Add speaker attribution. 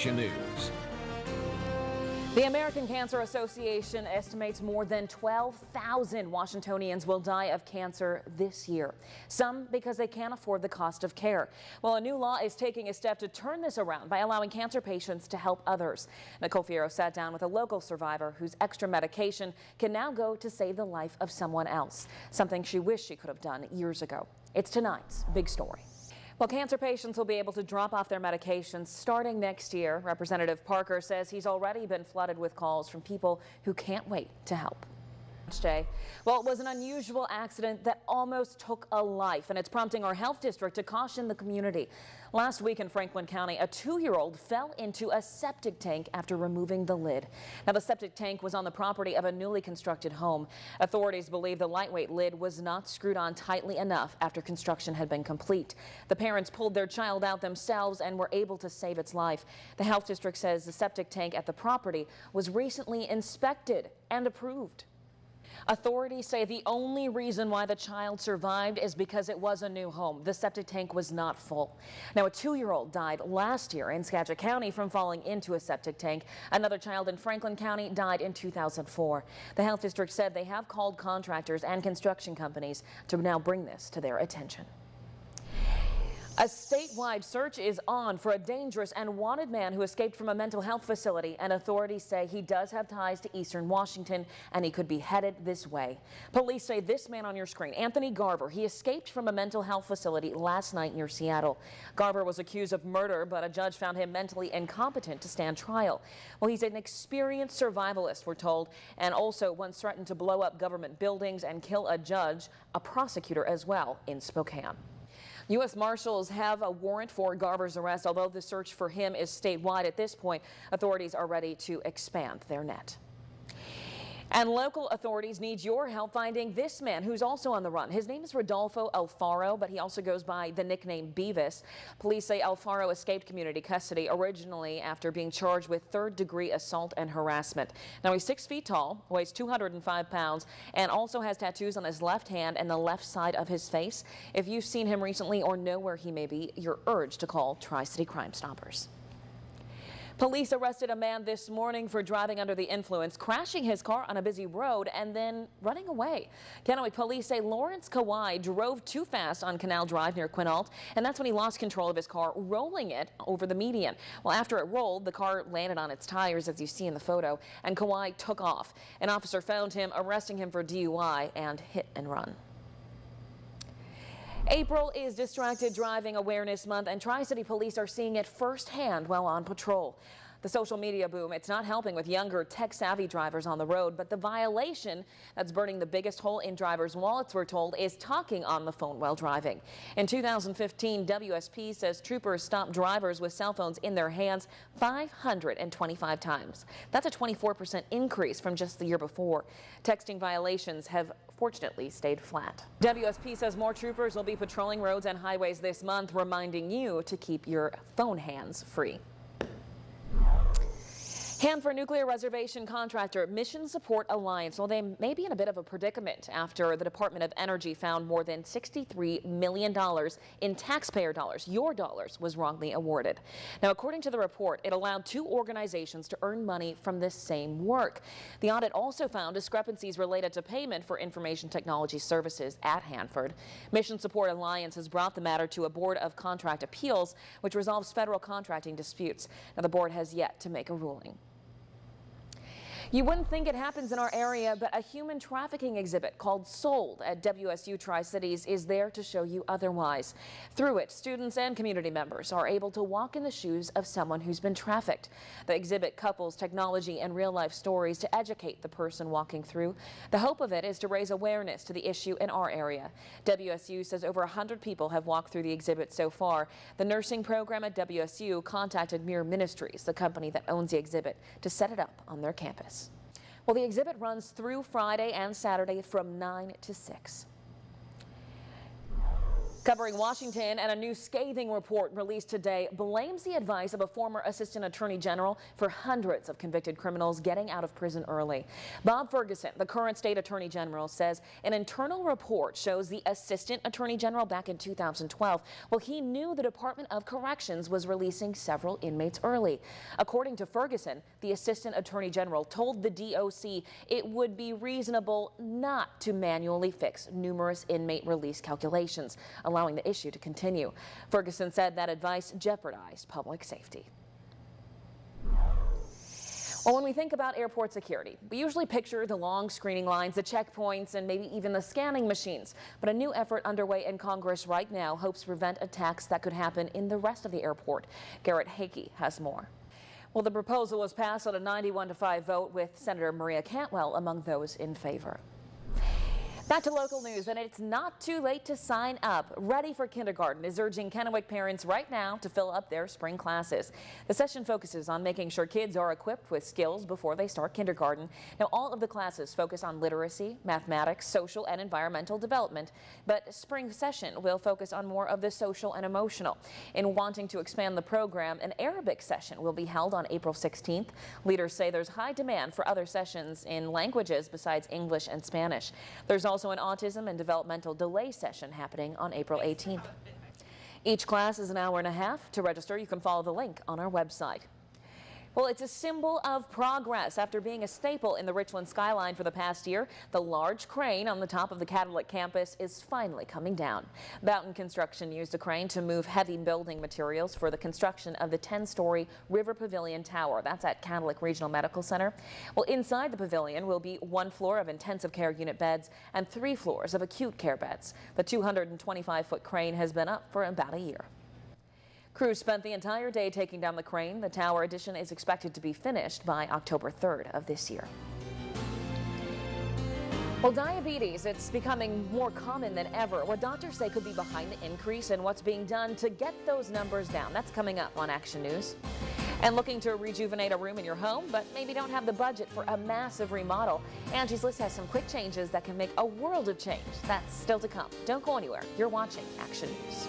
Speaker 1: Action News.
Speaker 2: The American Cancer Association estimates more than 12,000 Washingtonians will die of cancer this year, some because they can't afford the cost of care. Well, a new law is taking a step to turn this around by allowing cancer patients to help others. Nicole Fierro sat down with a local survivor whose extra medication can now go to save the life of someone else, something she wished she could have done years ago. It's tonight's big story. Well, cancer patients will be able to drop off their medications starting next year. Representative Parker says he's already been flooded with calls from people who can't wait to help. Well, it was an unusual accident that almost took a life, and it's prompting our health district to caution the community. Last week in Franklin County, a 2-year-old fell into a septic tank after removing the lid. Now, the septic tank was on the property of a newly constructed home. Authorities believe the lightweight lid was not screwed on tightly enough after construction had been complete. The parents pulled their child out themselves and were able to save its life. The health district says the septic tank at the property was recently inspected and approved. Authorities say the only reason why the child survived is because it was a new home. The septic tank was not full. Now, a 2-year-old died last year in Skagit County from falling into a septic tank. Another child in Franklin County died in 2004. The health district said they have called contractors and construction companies to now bring this to their attention. A statewide search is on for a dangerous and wanted man who escaped from a mental health facility, and authorities say he does have ties to Eastern Washington and he could be headed this way. Police say this man on your screen, Anthony Garver, he escaped from a mental health facility last night near Seattle. Garver was accused of murder, but a judge found him mentally incompetent to stand trial. Well, he's an experienced survivalist, we're told, and also once threatened to blow up government buildings and kill a judge, a prosecutor as well, in Spokane. U.S. Marshals have a warrant for Garver's arrest. Although the search for him is statewide at this point, authorities are ready to expand their net. And local authorities need your help finding this man who's also on the run. His name is Rodolfo Alfaro, but he also goes by the nickname Beavis. Police say Alfaro escaped community custody originally after being charged with third-degree assault and harassment. Now, he's 6 feet tall, weighs 205 pounds, and also has tattoos on his left hand and the left side of his face. If you've seen him recently or know where he may be, you're urged to call Tri-City Crime Stoppers. Police arrested a man this morning for driving under the influence, crashing his car on a busy road and then running away. Kennewick police say Lawrence Kawai drove too fast on Canal Drive near Quinault, and that's when he lost control of his car, rolling it over the median. Well, after it rolled, the car landed on its tires, as you see in the photo, and Kawai took off. An officer found him, arresting him for DUI and hit and run. April is Distracted Driving Awareness Month, and Tri-City police are seeing it firsthand while on patrol. The social media boom, it's not helping with younger tech-savvy drivers on the road, but the violation that's burning the biggest hole in drivers' wallets, we're told, is talking on the phone while driving. In 2015, WSP says troopers stopped drivers with cell phones in their hands 525 times. That's a 24% increase from just the year before. Texting violations have fortunately stayed flat. WSP says more troopers will be patrolling roads and highways this month, reminding you to keep your phone hands free. Hanford Nuclear Reservation contractor Mission Support Alliance, well, they may be in a bit of a predicament after the Department of Energy found more than $63 million in taxpayer dollars, your dollars, was wrongly awarded. Now, according to the report, it allowed 2 organizations to earn money from this same work. The audit also found discrepancies related to payment for information technology services at Hanford. Mission Support Alliance has brought the matter to a Board of Contract Appeals, which resolves federal contracting disputes. Now, the board has yet to make a ruling. You wouldn't think it happens in our area, but a human trafficking exhibit called Sold at WSU Tri-Cities is there to show you otherwise. Through it, students and community members are able to walk in the shoes of someone who's been trafficked. The exhibit couples technology and real-life stories to educate the person walking through. The hope of it is to raise awareness to the issue in our area. WSU says over 100 people have walked through the exhibit so far. The nursing program at WSU contacted Mirror Ministries, the company that owns the exhibit, to set it up on their campus. Well, the exhibit runs through Friday and Saturday from 9 to 6. Covering Washington, and a new scathing report released today blames the advice of a former assistant attorney general for hundreds of convicted criminals getting out of prison early. Bob Ferguson, the current state attorney general, says an internal report shows the assistant attorney general back in 2012, well, he knew the Department of Corrections was releasing several inmates early. According to Ferguson, the assistant attorney general told the DOC it would be reasonable not to manually fix numerous inmate release calculations, allowing the issue to continue. Ferguson said that advice jeopardized public safety. Well, when we think about airport security, we usually picture the long screening lines, the checkpoints, and maybe even the scanning machines. But a new effort underway in Congress right now hopes to prevent attacks that could happen in the rest of the airport. Garrett Hakey has more. Well, the proposal was passed on a 91-5 vote, with Senator Maria Cantwell among those in favor. Back to local news, and it's not too late to sign up. Ready for Kindergarten is urging Kennewick parents right now to fill up their spring classes. The session focuses on making sure kids are equipped with skills before they start kindergarten. Now, all of the classes focus on literacy, mathematics, social and environmental development, but spring session will focus on more of the social and emotional. In wanting to expand the program, an Arabic session will be held on April 16th. Leaders say there's high demand for other sessions in languages besides English and Spanish. There's also an autism and developmental delay session happening on April 18th. Each class is an hour and a half. To register, you can follow the link on our website. Well, it's a symbol of progress. After being a staple in the Richland skyline for the past year, the large crane on the top of the Catholic campus is finally coming down. Boughton Construction used a crane to move heavy building materials for the construction of the 10-story River Pavilion Tower. That's at Catholic Regional Medical Center. Well, inside the pavilion will be 1 floor of intensive care unit beds and 3 floors of acute care beds. The 225-foot crane has been up for about a year. Crews spent the entire day taking down the crane. The tower addition is expected to be finished by October 3rd of this year. Well, diabetes, it's becoming more common than ever. What doctors say could be behind the increase, and what's being done to get those numbers down. That's coming up on Action News. And looking to rejuvenate a room in your home, but maybe don't have the budget for a massive remodel, Angie's List has some quick changes that can make a world of change. That's still to come. Don't go anywhere. You're watching Action News.